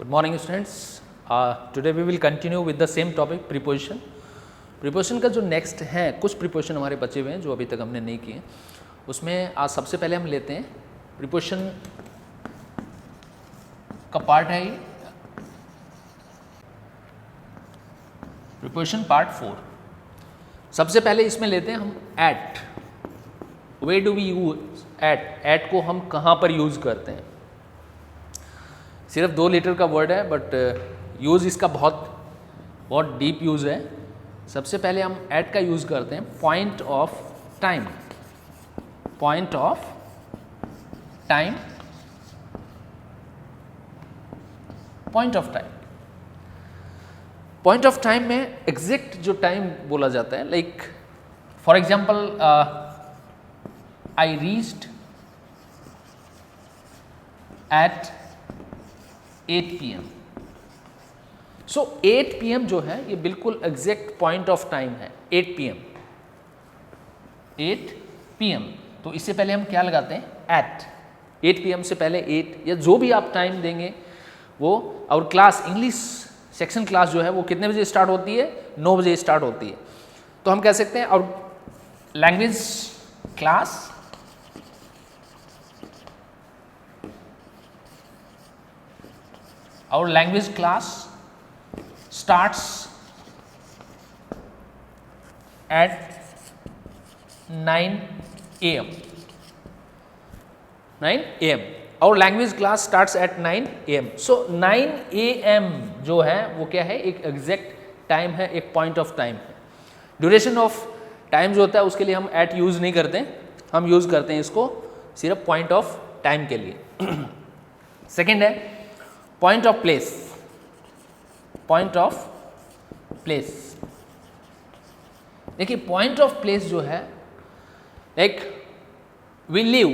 Good morning students. Today we will continue with the same topic preposition. Preposition का जो next है, कुछ preposition हमारे बचे हुए हैं जो अभी तक हमने नहीं किए। उसमें आज सबसे पहले हम लेते हैं preposition का पार्ट है ये preposition part 4। सबसे पहले इसमें लेते हैं हम at। Where do we use at? At को हम कहाँ पर यूज़ करते हैं? सिर्फ 2 लीटर का वर्ड है बट यूज़ इसका बहुत डीप यूज़ है। सबसे पहले हम एट का यूज़ करते हैं point of time. Point of time, point of time, point of time में एग्जैक्ट जो टाइम बोला जाता है, like for example I reached eight 8 PM। So 8 PM जो है ये बिल्कुल एग्जैक्ट पॉइंट ऑफ टाइम है। 8 PM, 8 PM। तो इससे पहले हम क्या लगाते हैं? एट। 8 PM से पहले 8 या जो भी आप टाइम देंगे वो। और क्लास, इंग्लिश सेक्शन क्लास जो है वो कितने बजे स्टार्ट होती है? 9 बजे स्टार्ट होती है। तो हम कह सकते हैं और language class Our language class starts at 9 AM। 9 AM। Our language class starts at 9 AM। So 9 AM जो है वो क्या है? एक एग्जैक्ट टाइम है, एक पॉइंट ऑफ टाइम है। ड्यूरेशन ऑफ टाइम जो होता है उसके लिए हम एट यूज़ नहीं करते, हम यूज़ करते हैं इसको सिर्फ पॉइंट ऑफ टाइम के लिए। सेकेंड है point of place. Point of place, देखिए पॉइंट ऑफ प्लेस जो है, लाइक वी लिव,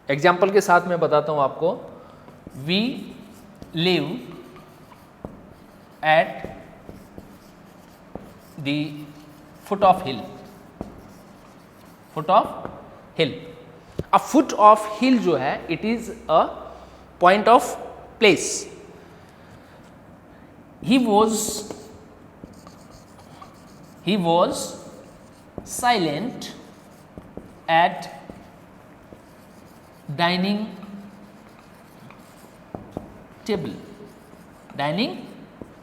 एग्जाम्पल के साथ मैं बताता हूं आपको। We live at the foot of hill. Foot of hill. A foot of hill जो है it is a point of place। He was silent at dining table। dining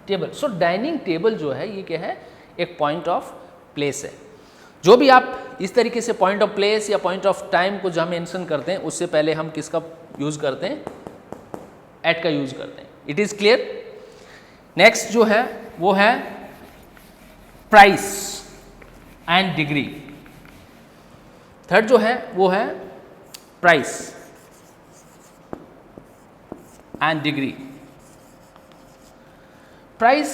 table। So dining table जो है ये क्या है? एक point of place है। जो भी आप इस तरीके से पॉइंट ऑफ प्लेस या पॉइंट ऑफ टाइम को जहाँ मेंशन करते हैं उससे पहले हम किसका यूज करते हैं? एट का यूज करते हैं। It is clear. नेक्स्ट जो है वो है प्राइस एंड डिग्री। थर्ड जो है वो है प्राइस एंड डिग्री। प्राइस,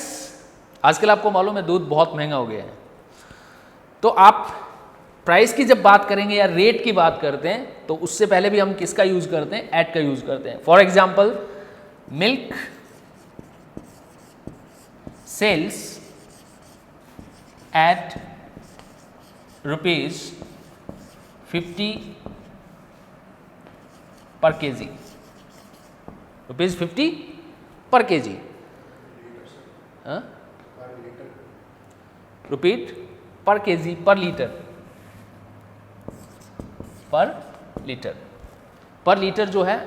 आजकल आपको मालूम है दूध बहुत महंगा हो गया है, तो आप प्राइस की जब बात करेंगे या रेट की बात करते हैं तो उससे पहले भी हम किसका यूज करते हैं? एट का यूज करते हैं। For example milk sells at ₹50 per KG. ₹50 per KG. Repeat, per KG, per litre, per litre. Per litre जो है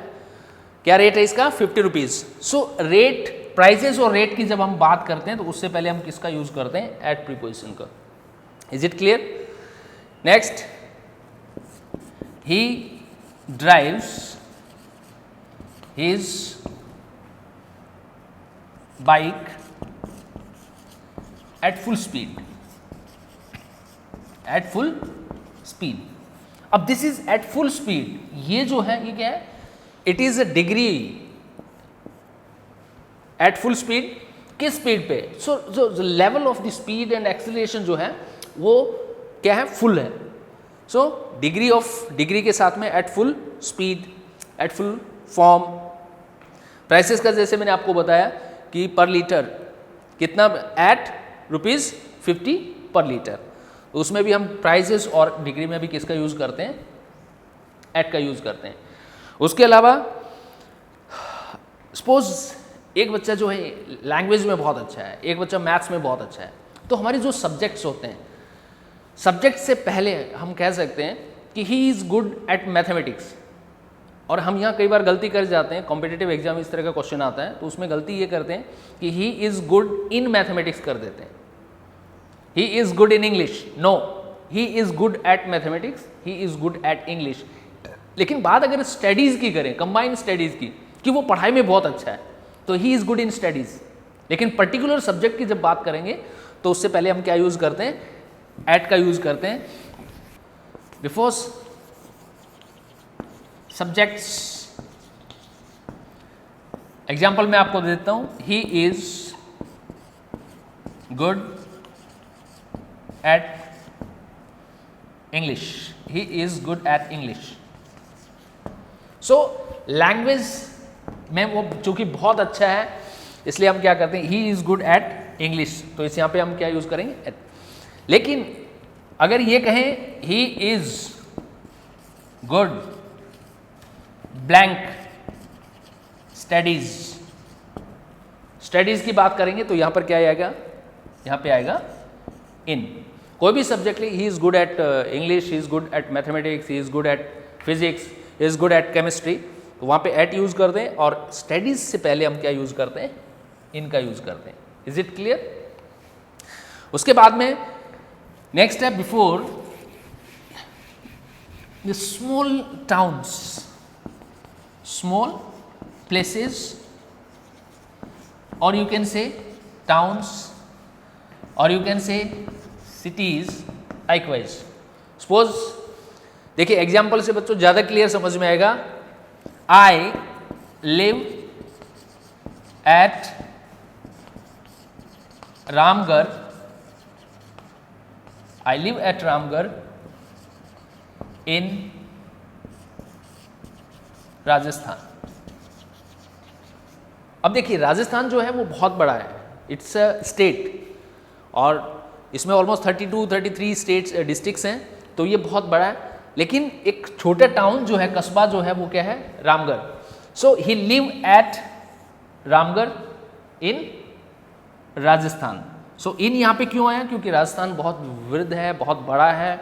क्या रेट है इसका? ₹50। सो रेट, प्राइसेस और रेट की जब हम बात करते हैं तो उससे पहले हम किसका यूज करते हैं? एट प्रीपोजिशन का। Is it clear? Next, he drives his bike at full speed. At full speed. अब this is at full speed, ये जो है ये क्या है? It is a degree. At full speed, किस स्पीड पे? सो जो level of the speed and acceleration जो है वो क्या है? फुल है। सो डिग्री ऑफ, डिग्री के साथ में eight full speed, at full form. Prices का जैसे मैंने आपको बताया कि पर लीटर कितना? एट ₹50 पर लीटर। उसमें भी हम प्राइसेस और डिग्री में भी किसका यूज करते हैं? एट का यूज करते हैं। उसके अलावा सपोज एक बच्चा जो है लैंग्वेज में बहुत अच्छा है, एक बच्चा मैथ्स में बहुत अच्छा है, तो हमारे जो सब्जेक्ट्स होते हैं, सब्जेक्ट से पहले हम कह सकते हैं कि he is good at mathematics. और हम यहाँ कई बार गलती कर जाते हैं, कॉम्पिटिटिव एग्जाम इस तरह का क्वेश्चन आता है तो उसमें गलती ये करते हैं कि he is good in mathematics कर देते हैं, he is good in English. No, he is good at mathematics, he is good at English. लेकिन बात अगर स्टडीज़ की करें, कंबाइंड स्टडीज़ की, कि वो पढ़ाई में बहुत अच्छा है, तो ही इज़ गुड इन स्टडीज़। लेकिन पर्टिकुलर सब्जेक्ट की जब बात करेंगे तो उससे पहले हम क्या यूज़ करते हैं, एट का यूज़ करते हैं बिफोर सब्जेक्ट्स। एग्जाम्पल मैं आपको देता हूं, he is good at English, he is good at English. So language में वो चूंकि बहुत अच्छा है इसलिए हम क्या करते हैं, he is good at English, तो इस यहां पे हम क्या यूज करेंगे, एट। लेकिन अगर ये कहें he is good blank studies, studies की बात करेंगे तो यहां पर क्या आएगा, यहां पे आएगा इन। कोई भी सब्जेक्ट ले, he is good at English, he is good at mathematics, he is good at physics, he is good at chemistry, तो वहां पे एट यूज करते हैं और स्टडीज से पहले हम क्या यूज करते हैं, इन का यूज करते हैं। Is it clear? उसके बाद में नेक्स्ट है before the small towns, small places, or you can say towns, or you can say cities likewise. Suppose देखिए एग्जाम्पल से बच्चों ज़्यादा क्लियर समझ में आएगा। I live at Ramgarh, I live at Ramgarh in Rajasthan. अब देखिए राजस्थान जो है वो बहुत बड़ा है, इट्स अ स्टेट, और इसमें ऑलमोस्ट 32-33 स्टेट्स डिस्ट्रिक्ट्स हैं, तो ये बहुत बड़ा है। लेकिन एक छोटा टाउन जो है, कस्बा जो है वो क्या है, रामगढ़। सो ही लिव एट रामगढ़ इन राजस्थान। सो इन यहाँ पे क्यों आया, क्योंकि राजस्थान बहुत वृद्ध है, बहुत बड़ा है,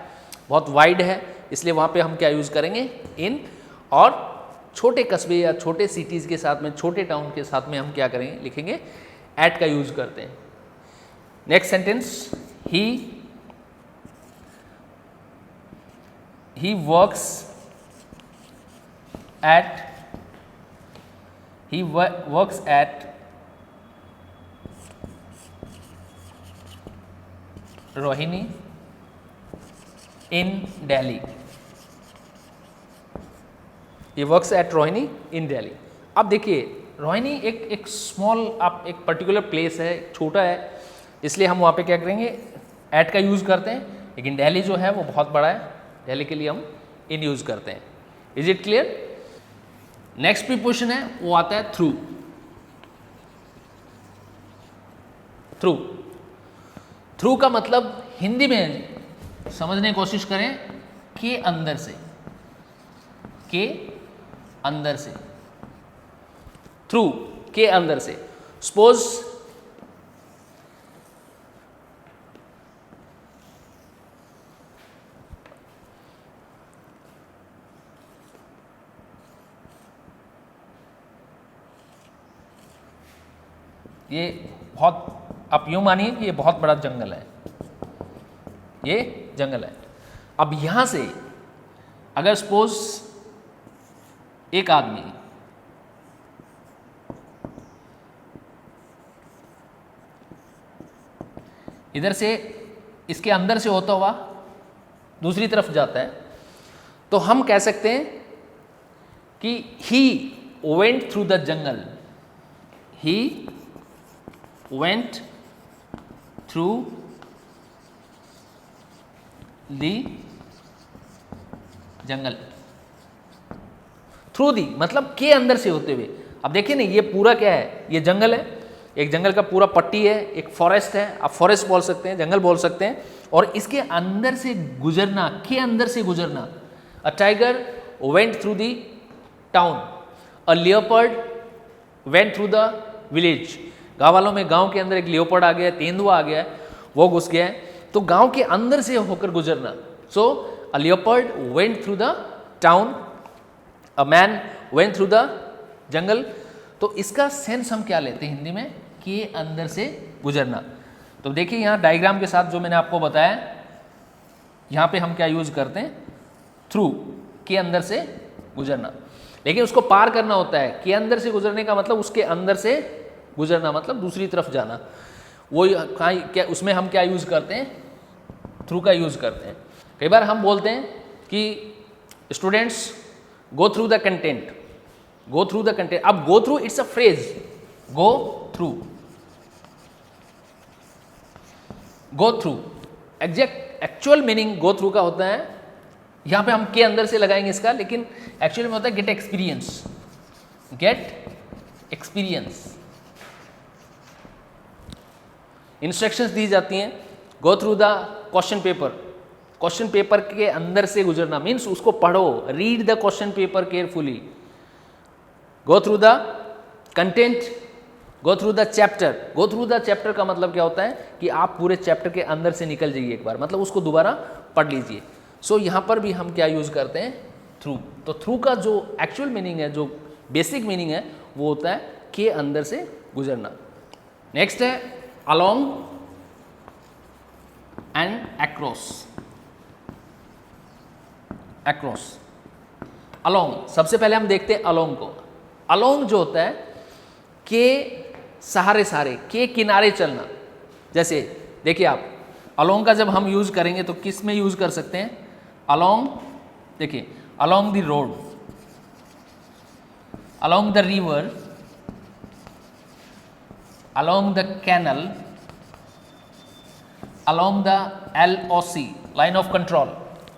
बहुत वाइड है, इसलिए वहाँ पे हम क्या यूज़ करेंगे, इन। और छोटे कस्बे या छोटे सिटीज़ के साथ में, छोटे टाउन के साथ में हम क्या करेंगे, लिखेंगे एट का यूज़ करते हैं। Next sentence, he works at Rohini in Delhi, ये works at Rohini in Delhi. अब देखिए रोहिणी एक स्मॉल, आप एक पर्टिकुलर प्लेस है, छोटा है, इसलिए हम वहाँ पे क्या करेंगे, एट का यूज़ करते हैं। लेकिन दिल्ली जो है वो बहुत बड़ा है, दिल्ली के लिए हम इन यूज़ करते हैं। Is it clear? Next preposition है वो आता है थ्रू। थ्रू का मतलब हिंदी में समझने की कोशिश करें, के अंदर से, के अंदर से, थ्रू के अंदर से। सपोज ये बहुत, आप यूं मानिए कि ये बहुत बड़ा जंगल है, ये जंगल है। अब यहां से अगर सपोज एक आदमी इधर से, इसके अंदर से होता हुआ दूसरी तरफ जाता है, तो हम कह सकते हैं कि he went through the jungle, he went through the jungle. Through the मतलब के अंदर से होते हुए। अब देखिए ना, ये पूरा क्या है, ये जंगल है, एक जंगल का पूरा पट्टी है, एक फॉरेस्ट है, आप फॉरेस्ट बोल सकते हैं, जंगल बोल सकते हैं, और इसके अंदर से गुजरना, के अंदर से गुजरना। A tiger went through the town, a leopard went through the village. गाँव वालों में गांव के अंदर एक लियोपर्ड आ गया है, तेंदुआ आ गया है, वो घुस गया है, तो गांव के अंदर से होकर गुजरना। So a leopard went through the town, a man went through the jungle. तो इसका सेंस हम क्या लेते हैं हिंदी में, के अंदर से गुजरना। तो देखिए यहाँ डायग्राम के साथ जो मैंने आपको बताया, यहाँ पे हम क्या यूज करते हैं, थ्रू, के अंदर से गुजरना। लेकिन उसको पार करना होता है। के अंदर से गुजरने का मतलब उसके अंदर से गुजरना, मतलब दूसरी तरफ जाना। वो क्या उसमें हम क्या यूज करते हैं, थ्रू का यूज करते हैं। कई बार हम बोलते हैं कि students go through the content, go through the content. अब go through it's a phrase, go through, go through. Exact actual meaning go through का होता है, यहां पे हम के अंदर से लगाएंगे इसका, लेकिन एक्चुअली में होता है get experience, get experience. Instructions दी जाती हैं, go through the question paper, question paper के अंदर से गुजरना मीन्स उसको पढ़ो, read the question paper carefully. Go through the content, go through the chapter. Go through the chapter का मतलब क्या होता है कि आप पूरे चैप्टर के अंदर से निकल जाइए एक बार, मतलब उसको दोबारा पढ़ लीजिए। सो यहाँ पर भी हम क्या यूज करते हैं, थ्रू। तो थ्रू का जो एक्चुअल मीनिंग है, जो बेसिक मीनिंग है, वो होता है के अंदर से गुजरना। नेक्स्ट है along and across. Across, along, सबसे पहले हम देखते हैं अलोंग को। अलोंग जो होता है के सहारे सहारे, के किनारे चलना। जैसे देखिए आप अलोंग का जब हम यूज करेंगे तो किस में यूज कर सकते हैं, अलोंग, देखिए along the road, along the river, along the canal, along the LOC, line of control.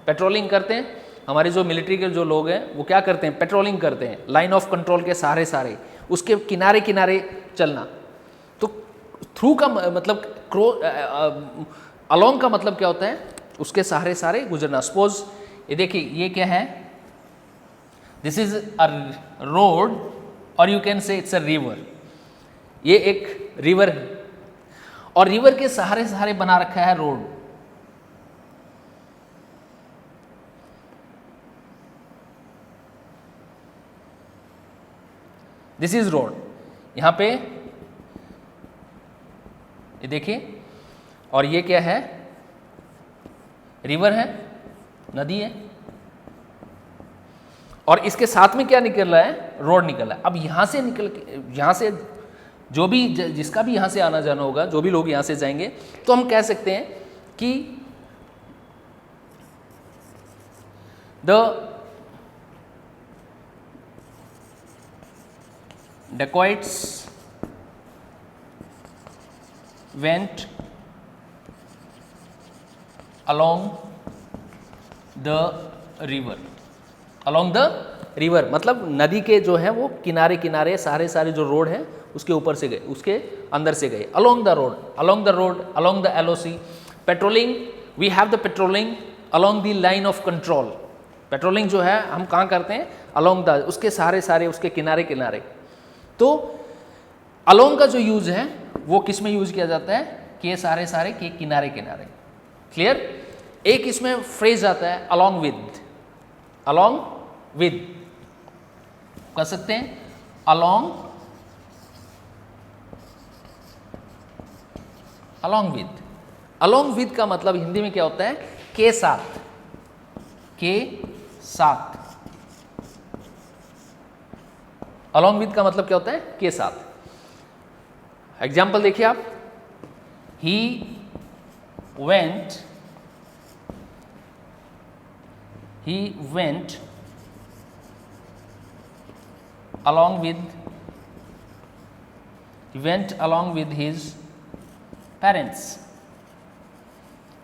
Patrolling करते हैं हमारे जो मिलिट्री के जो लोग हैं, वो क्या करते हैं, पेट्रोलिंग करते हैं, लाइन ऑफ कंट्रोल के सहारे सहारे, उसके किनारे किनारे चलना। तो थ्रू का मतलब अलोंग का मतलब क्या होता है, उसके सहारे सहारे गुजरना। सपोज ये देखिए, ये क्या है, दिस इज अ रोड और you can say it's a river. ये एक रिवर है और रिवर के सहारे सहारे बना रखा है रोड। दिस इज रोड, यहां पे ये देखिए, और ये क्या है, रिवर है, नदी है, और इसके साथ में क्या निकल रहा है, रोड निकल रहा है। अब यहां से निकल के, यहां से जो भी जिसका भी यहां से आना जाना होगा, जो भी लोग यहां से जाएंगे, तो हम कह सकते हैं कि the dacoits went along the river, along the river मतलब नदी के जो है वो किनारे किनारे सारे सारे जो रोड है उसके ऊपर से गए, उसके अंदर से गए। along the road, along the road, along the LOC। Patrolling, we have the patrolling along the line of control। Patrolling जो है हम कहाँ करते हैं, along the, उसके सारे सारे उसके किनारे किनारे। तो अलोंग का जो यूज है वो किस में यूज किया जाता है, के सारे सारे, के किनारे किनारे। क्लियर। एक इसमें फ्रेज आता है अलोंग विद, अलोंग विद कह सकते हैं, along, along with. Along with का मतलब हिंदी में क्या होता है, के साथ, के साथ। अलोंग विद का मतलब क्या होता है, के साथ। एग्जाम्पल देखिए आप, he went along with, he went along with his parents,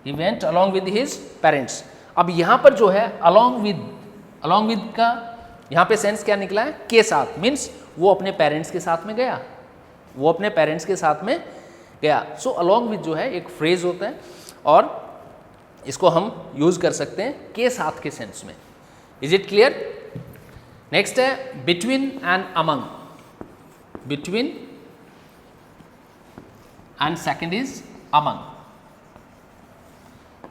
he went along with his parents। अब यहां पर जो है along with का यहां पे सेंस क्या निकला है, के साथ, मीन्स वो अपने पेरेंट्स के साथ में गया, वो अपने पेरेंट्स के साथ में गया। सो along with जो है एक फ्रेज होता है और इसको हम यूज कर सकते हैं के साथ के सेंस में। Is it clear. नेक्स्ट है between and among, between and second is among.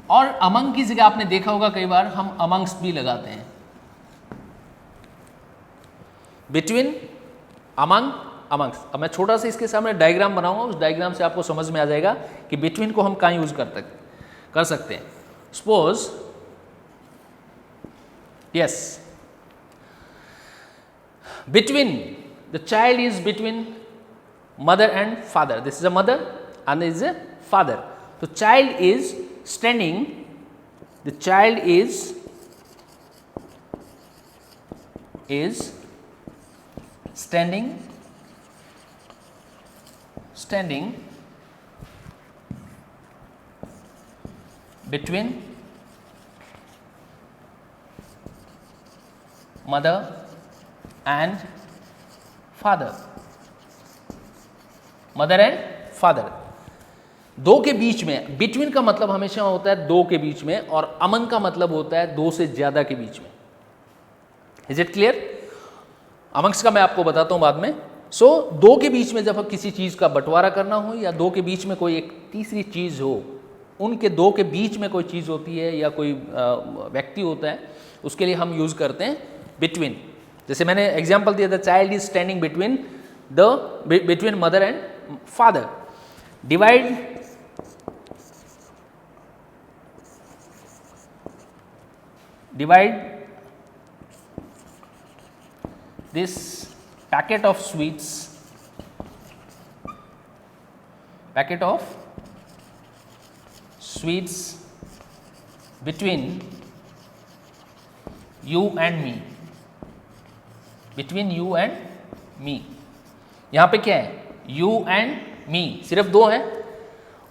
और अमंग की जगह आपने देखा होगा कई बार हम अमंग्स भी लगाते हैं। Between, among, amongst. अब मैं छोटा सा इसके सामने डायग्राम बनाऊंगा, उस डायग्राम से आपको समझ में आ जाएगा कि बिटवीन को हम कहाँ यूज कर सकते हैं। Suppose yes, between, the child is between mother and father, this is a mother and this is a father. तो child is standing, the child is standing between mother and father, mother and father। दो के बीच में, between का मतलब हमेशा होता है दो के बीच में, और अमंग का मतलब होता है दो से ज्यादा के बीच में। Is it clear? अमंग्स का मैं आपको बताता हूं बाद में। सो दो के बीच में जब किसी चीज का बंटवारा करना हो, या दो के बीच में कोई एक तीसरी चीज हो, उनके दो के बीच में कोई चीज होती है या कोई व्यक्ति होता है, उसके लिए हम यूज करते हैं बिटवीन। जैसे मैंने एग्जांपल दिया था, child is standing between mother and father. Divide this packet of sweets between you and me, यहां पे क्या है? you and me, सिर्फ दो हैं।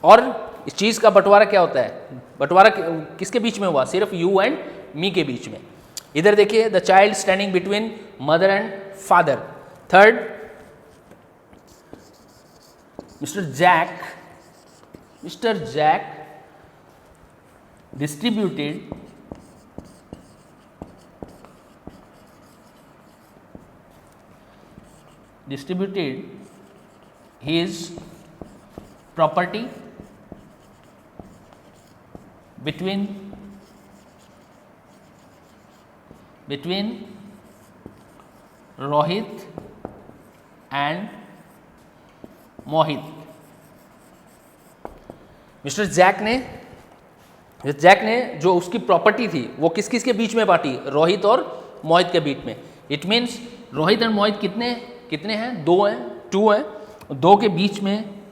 और इस चीज का बंटवारा क्या होता है? बंटवारा किसके बीच में हुआ? सिर्फ you and me के बीच में। इधर देखिए, the child standing between mother and father. Third, mister Jack distributed his property between Rohit and Mohit. Mister Jack ने जो उसकी प्रॉपर्टी थी वो किस किस के बीच में बांटी? रोहित और मोहित के बीच में। इट मीन्स रोहित एंड मोहित कितने हैं? दो हैं, टू हैं। दो के बीच में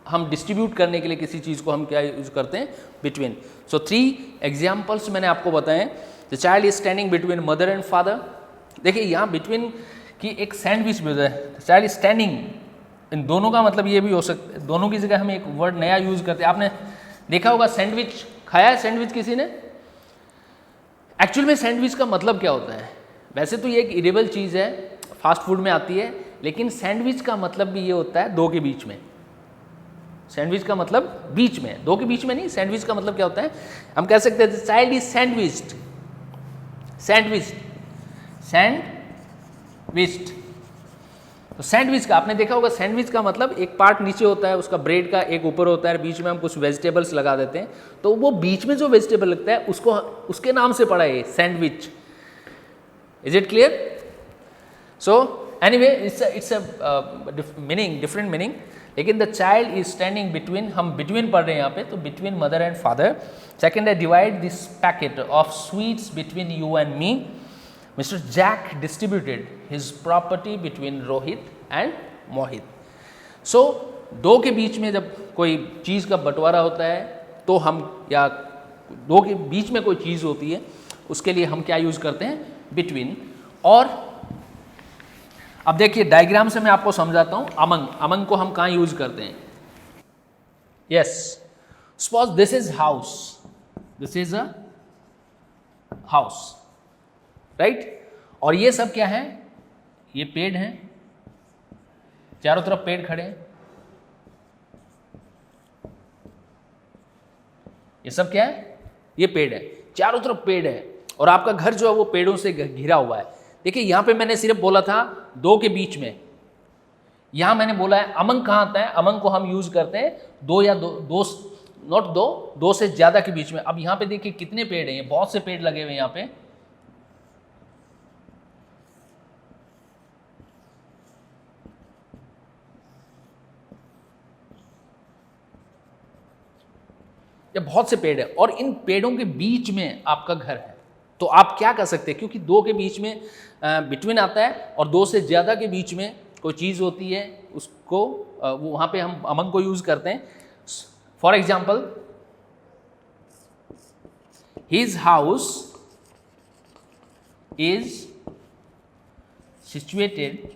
हम डिस्ट्रीब्यूट करने के लिए किसी चीज़ को हम क्या यूज करते हैं? बिटवीन। सो 3 एग्जाम्पल्स मैंने आपको बताए। The child is standing between mother and father. देखिए यहाँ बिटवीन की एक सैंडविच भी होता है, चाइल्ड स्टैंडिंग। इन दोनों का मतलब ये भी हो सकता है, दोनों की जगह हम एक वर्ड नया यूज करते हैं। आपने देखा होगा सैंडविच, खाया है सैंडविच किसी ने? एक्चुअल में सैंडविच का मतलब क्या होता है? वैसे तो ये एक इरेबल चीज़ है, फास्ट फूड में आती है, लेकिन सैंडविच का मतलब भी ये होता है दो के बीच में। सैंडविच का मतलब बीच में, दो के बीच में नहीं। सैंडविच का मतलब क्या होता है? हम कह सकते हैं चाइल्ड इज सैंडविच्ड। तो सैंडविच का आपने देखा होगा, सैंडविच का मतलब एक पार्ट नीचे होता है उसका ब्रेड का, एक ऊपर होता है, बीच में हम कुछ वेजिटेबल्स लगा देते हैं। तो वो बीच में जो वेजिटेबल लगता है उसको, उसके नाम से पड़ा है sandwich. Is it clear? So anyway it's a meaning, different meaning. लेकिन the child is standing between, हम बिटवीन पढ़ रहे हैं यहाँ पे, तो between mother and father. Second है divide this packet of sweets between you and me. Mister Jack distributed his property between Rohit and Mohit. So दो के बीच में जब कोई चीज़ का बंटवारा होता है तो हम, या दो के बीच में कोई चीज़ होती है, उसके लिए हम क्या यूज करते हैं? बिटवीन। और अब देखिए डायग्राम से मैं आपको समझाता हूं। अमंग को हम कहाँ यूज करते हैं? Yes, suppose this is house, this is a house, right? और ये सब क्या है? ये पेड़ हैं, चारों तरफ पेड़ खड़े हैं। ये सब क्या है? ये पेड़ है, चारों तरफ पेड़ है, और आपका घर जो है वो पेड़ों से घिरा हुआ है। देखिए यहां पे मैंने सिर्फ बोला था दो के बीच में, यहां मैंने बोला है अमंग कहां आता है, अमंग को हम यूज करते हैं दो या दो नॉट दो से ज्यादा के बीच में। अब यहां पे देखिए कितने पेड़ हैं, बहुत से पेड़ लगे हुए हैं यहां पे। ये बहुत से पेड़ है और इन पेड़ों के बीच में आपका घर है, तो आप क्या कर सकते हैं, क्योंकि दो के बीच में बिटवीन आता है और दो से ज़्यादा के बीच में कोई चीज़ होती है, उसको वो वहाँ पे हम अमंग को यूज़ करते हैं। For example, his house is situated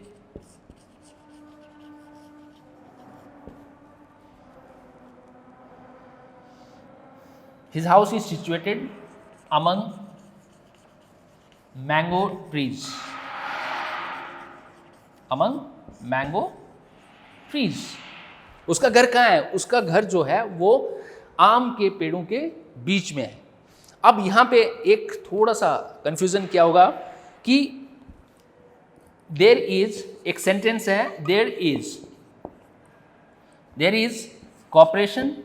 His house is situated among mango trees. Among mango trees. उसका घर कहाँ है, उसका घर जो है वो आम के पेड़ों के बीच में है। अब यहाँ पे एक थोड़ा सा कंफ्यूजन क्या होगा कि देयर इज, एक सेंटेंस है, there is cooperation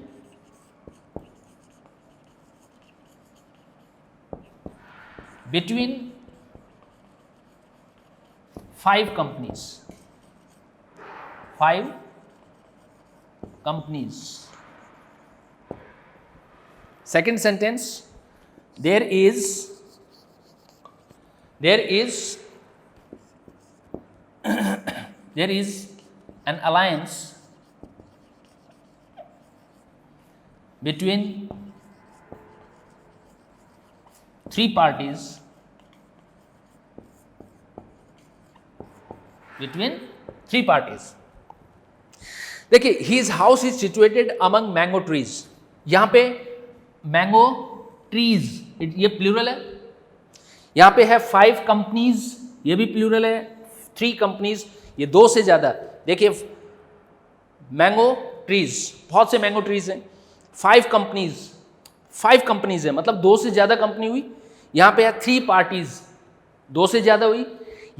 between 5 companies. Second sentence, there is an alliance between 3 parties. देखिए, his house is situated among mango trees. यहां पे मैंगो ट्रीज ये प्लूरल है, यहां पे है 5 कंपनीज, ये भी प्लूरल है, 3 कंपनीज ये 2 से ज्यादा। देखिए मैंगो ट्रीज, बहुत से मैंगो ट्रीज हैं, 5 कंपनीज है, मतलब 2 से ज्यादा कंपनी हुई। यहां पे है 3 पार्टीज, 2 से ज्यादा हुई।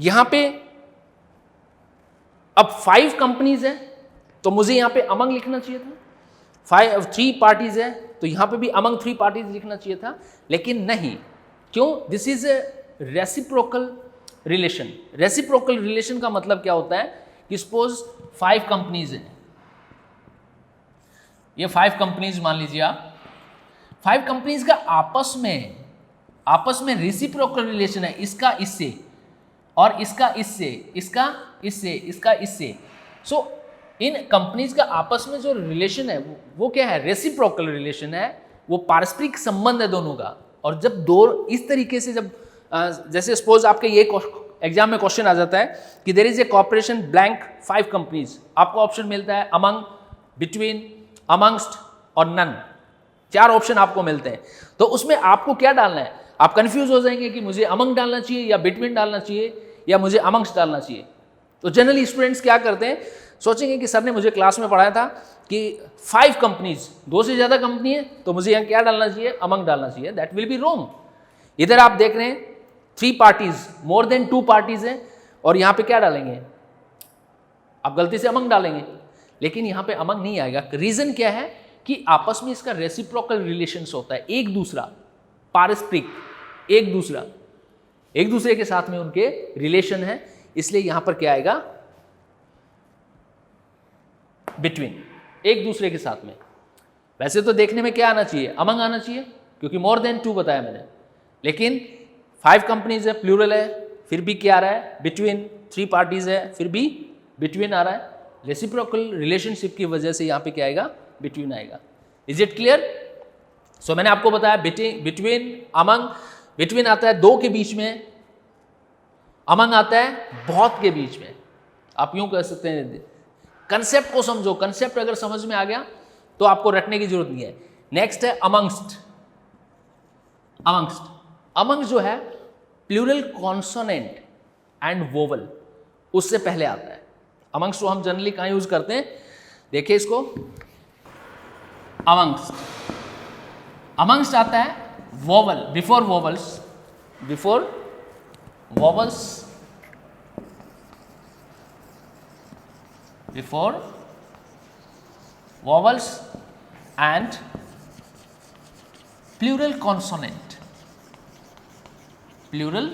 यहां पे अब 5 कंपनीज है तो मुझे यहां पे अमंग लिखना चाहिए था। 3 पार्टीज है तो यहां पे भी अमंग 3 पार्टीज लिखना चाहिए था, लेकिन नहीं। क्यों? This is a reciprocal relation. Reciprocal relation का मतलब क्या होता है कि सपोज 5 कंपनीज हैं, ये 5 कंपनीज मान लीजिए आप, 5 कंपनीज का आपस में रेसिप्रोकल रिलेशन है, इसका इससे और इसका इससे, इसका इससे, इसका इससे। सो इन कंपनीज का आपस में जो रिलेशन है वो क्या है? रेसिप्रोकल रिलेशन है, वो पारस्परिक संबंध है दोनों का। और जब दो इस तरीके से, जब जैसे सपोज आपके ये एग्जाम में क्वेश्चन आ जाता है कि there is a corporation blank 5 companies, आपको ऑप्शन मिलता है अमंग, बिटवीन, अमंगस्ट और नन, 4 ऑप्शन आपको मिलते हैं। तो उसमें आपको क्या डालना है? आप कंफ्यूज हो जाएंगे कि मुझे अमंग डालना चाहिए या बिटवीन डालना चाहिए या मुझे अमंगस्ट डालना चाहिए। तो जनरली स्टूडेंट्स क्या करते हैं, सोचेंगे कि सर ने मुझे क्लास में पढ़ाया था कि 5 कंपनीज, 2 से ज़्यादा कंपनी है तो मुझे यहाँ क्या डालना चाहिए? अमंग डालना चाहिए। That will be wrong. इधर आप देख रहे हैं 3 पार्टीज, मोर देन 2 पार्टीज हैं, और यहाँ पे क्या डालेंगे? आप गलती से अमंग डालेंगे, लेकिन यहाँ पे अमंग नहीं आएगा। रीज़न क्या है कि आपस में इसका रेसिप्रोकल रिलेशंस होता है, एक दूसरा, पारस्परिक, एक दूसरे के साथ में उनके रिलेशन है, इसलिए यहां पर क्या आएगा? बिटवीन, एक दूसरे के साथ में। वैसे तो देखने में क्या आना चाहिए? अमंग आना चाहिए, क्योंकि मोर देन 2 बताया मैंने, लेकिन 5 कंपनीज है, प्लूरल है, फिर भी क्या आ रहा है? बिटवीन। 3 पार्टीज है, फिर भी बिटवीन आ रहा है। रेसिप्रोकल रिलेशनशिप की वजह से यहां पे क्या आएगा? बिटवीन आएगा। Is it clear? सो मैंने आपको बताया बिटवीन, अमंग। बिटवीन आता है 2 के बीच में, अमंग आता है बहुत के बीच में। आप यूं कह सकते हैं, कंसेप्ट को समझो, कंसेप्ट अगर समझ में आ गया तो आपको रटने की जरूरत नहीं है। नेक्स्ट है अमंगस्ट। अमंग जो है प्लूरल कॉन्सोनेंट एंड वोवल, उससे पहले आता है। अमंगस्ट को हम जनरली कहां यूज करते हैं? देखिए इसको, अमंगस्ट आता है vowel, before vowels before vowels and plural consonant, plural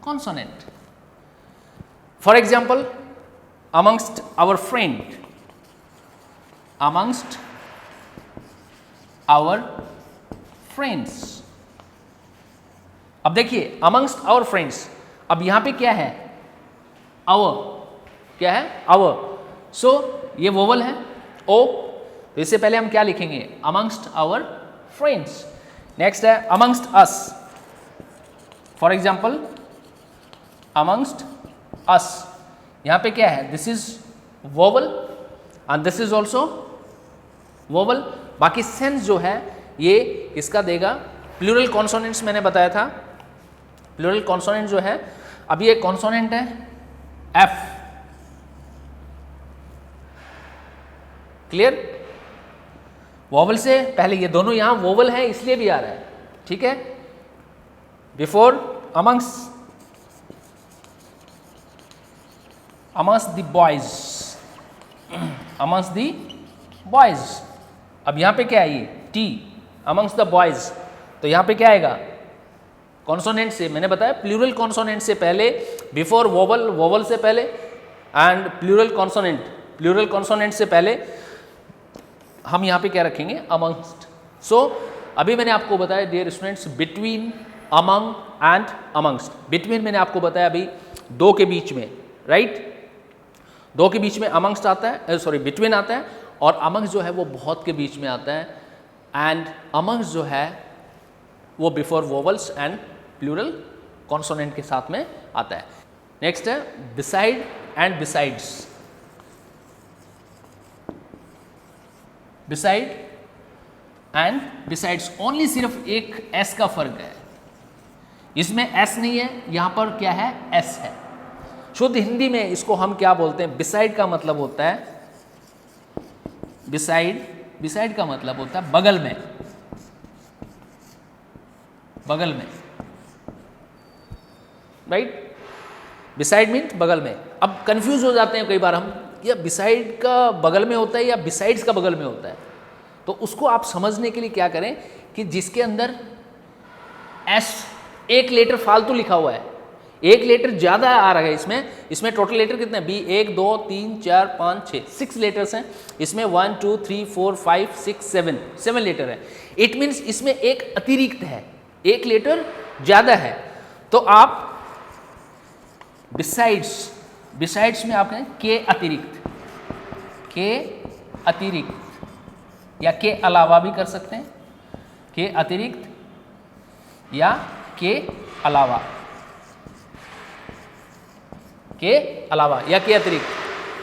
consonant. For example, amongst our friend, amongst our friends. अब देखिए amongst our friends, अब यहां पे क्या है, our, क्या है our, so ये वोवल है o, तो इससे पहले हम क्या लिखेंगे, amongst our friends. नेक्स्ट है amongst us, for example amongst us, यहां पे क्या है, this is vowel and this is also vowel. बाकी सेंस जो है ये इसका देगा प्लूरल कॉन्सोनेंट्स, मैंने बताया था प्लूरल कॉन्सोनेंट जो है. अब ये कॉन्सोनेंट है एफ, क्लियर. वोवल से पहले ये दोनों यहां वोवल है इसलिए भी आ रहा है, ठीक है. Before amongst the boys, amongst the boys. अब यहां पे क्या है, ये टी amongst the boys, तो यहां पे क्या आएगा, कॉन्सोनेंट से, मैंने बताया प्लूरल कॉन्सोनेंट से पहले, बिफोर वोवल, वोवल से पहले, एंड प्लूरल कॉन्सोनेंट से पहले हम यहां पे क्या रखेंगे, amongst. सो अभी मैंने आपको बताया dear students, between, among and amongst. Between मैंने आपको बताया अभी दो के बीच में, राइट, दो के बीच में amongst आता है, सॉरी बिटवीन आता है, और amongst जो है वो बहुत के बीच में आता है, एंड amongst जो है वो before vowels and plural consonant के साथ में आता है. नेक्स्ट है beside and besides. Beside and besides, only सिर्फ एक एस का फर्क है, इसमें एस नहीं है, यहां पर क्या है, एस है. शुद्ध हिंदी में इसको हम क्या बोलते हैं, बिसाइड का मतलब होता है, बिसाइड का मतलब होता है बगल में, बगल में, राइट. बिसाइड मीन्स बगल में. अब कंफ्यूज हो जाते हैं कई बार हम, या बिसाइड का बगल में होता है या बिसाइड्स का बगल में होता है. तो उसको आप समझने के लिए क्या करें कि जिसके अंदर एस एक लेटर फालतू लिखा हुआ है, एक लेटर ज्यादा आ रहा है, इसमें टोटल लेटर कितने हैं, बी 1 2 3 4 5 6 6 लेटर्स हैं, इसमें 1 2 3 4 5 6 7 लेटर है. इट मीन्स इसमें एक अतिरिक्त है, एक लेटर ज्यादा है. तो आप बिसाइड्स में आप कहें के अतिरिक्त, या के अलावा भी कर सकते हैं, के अतिरिक्त या के अलावा या के अतिरिक्त.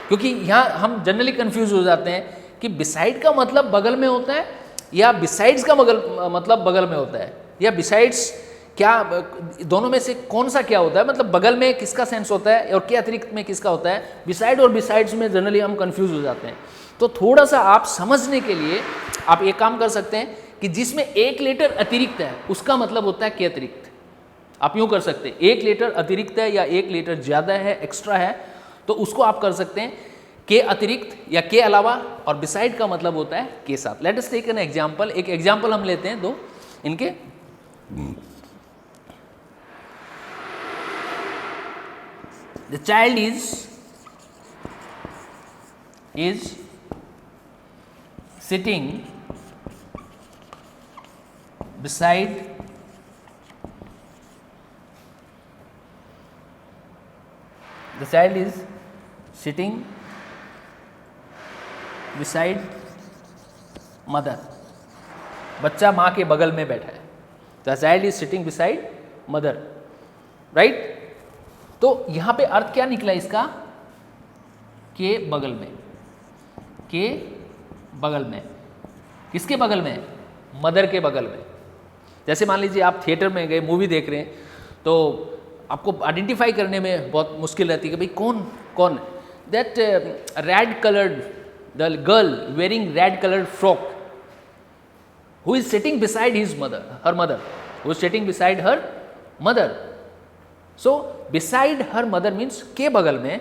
क्योंकि यहाँ हम जनरली कंफ्यूज हो जाते हैं कि बिसाइड का मतलब बगल में होता है या बिसाइड्स का मतलब बगल में होता है, या बिसाइड्स क्या, दोनों में से कौन सा क्या होता है, मतलब बगल में किसका सेंस होता है और के अतिरिक्त में किसका होता है. बिसाइड और बिसाइड्स में जनरली हम कंफ्यूज हो जाते हैं. तो थोड़ा सा आप समझने के लिए आप एक काम कर सकते हैं कि जिसमें एक लेटर अतिरिक्त है उसका मतलब होता है के अतिरिक्त. आप यूँ कर सकते हैं, एक लेटर अतिरिक्त है या एक लेटर ज़्यादा है, एक्स्ट्रा है, तो उसको आप कर सकते हैं के अतिरिक्त या के अलावा, और बिसाइड का मतलब होता है के साथ. Let us take an example. एक एग्जाम्पल हम लेते हैं दो इनके. The child is sitting beside the child is sitting beside mother. बच्चा माँ के बगल में बैठा है. The child is sitting beside mother, right? तो यहाँ पे अर्थ क्या निकला इसका, के बगल में, के बगल में, किसके बगल में, मदर के बगल में. जैसे मान लीजिए आप थिएटर में गए, मूवी देख रहे हैं, तो आपको आइडेंटिफाई करने में बहुत मुश्किल रहती है कि भाई कौन. That red coloured, the girl wearing red coloured frock, who is sitting beside his mother, her mother, who is sitting beside her mother. So beside her mother means के बगल में.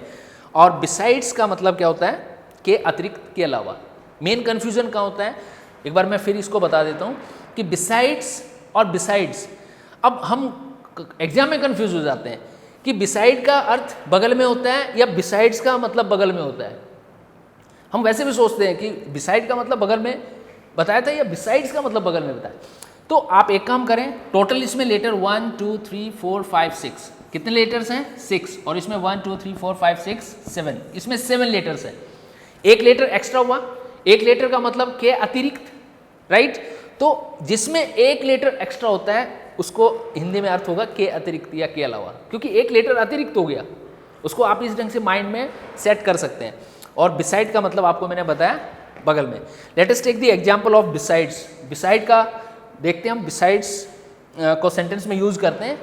और बिसाइड्स का मतलब क्या होता है, के अतिरिक्त, के अलावा। मेन कन्फ्यूजन कहाँ होता है, एक बार मैं फिर इसको बता देता हूँ कि बिसाइड्स और बिसाइड्स, अब हम एग्जाम में कन्फ्यूज हो जाते हैं कि बिसाइड का अर्थ बगल में होता है या बिसाइड्स का मतलब बगल में होता है। हम वैसे भी सोचते हैं कि बिसाइड का मतलब बगल में बताया था या बिसाइड्स का मतलब बगल में बताया। तो आप एक काम करें, टोटल इसमें लेटर 1 2 3 4 5 6, कितने लेटर्स हैं 6, और इसमें 1 2 3 4 5 6 7, इसमें 7 लेटर्स हैं। एक लेटर एक्स्ट्रा हुआ, एक लेटर का मतलब के अतिरिक्त, राइट। तो जिसमें एक लेटर एक्स्ट्रा होता है उसको हिंदी में अर्थ होगा के अतिरिक्त या के अलावा, क्योंकि एक लेटर अतिरिक्त हो गया। उसको आप इस ढंग से माइंड में सेट कर सकते हैं। और बिसाइड का मतलब आपको मैंने बताया बगल में। Let us take the example of besides. Beside का देखते हैं हम, बिसाइड्स को सेंटेंस में यूज करते हैं।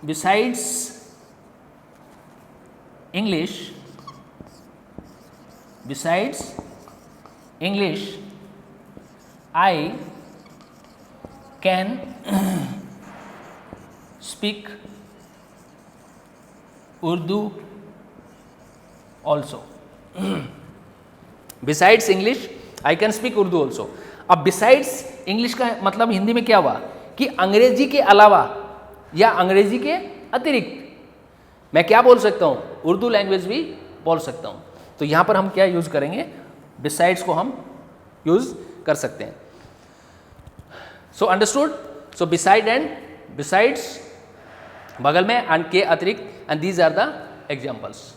Besides English, besides English I can speak Urdu also. Besides English I can speak Urdu also. अब बिसाइड्स इंग्लिश का मतलब हिंदी में क्या हुआ कि अंग्रेजी के अलावा या अंग्रेजी के अतिरिक्त मैं क्या बोल सकता हूं, उर्दू लैंग्वेज भी बोल सकता हूं। तो यहां पर हम क्या यूज करेंगे, बिसाइड्स को हम यूज कर सकते हैं। So understood. So beside and besides बगल में, एंड के अतिरिक्त, and these are the examples.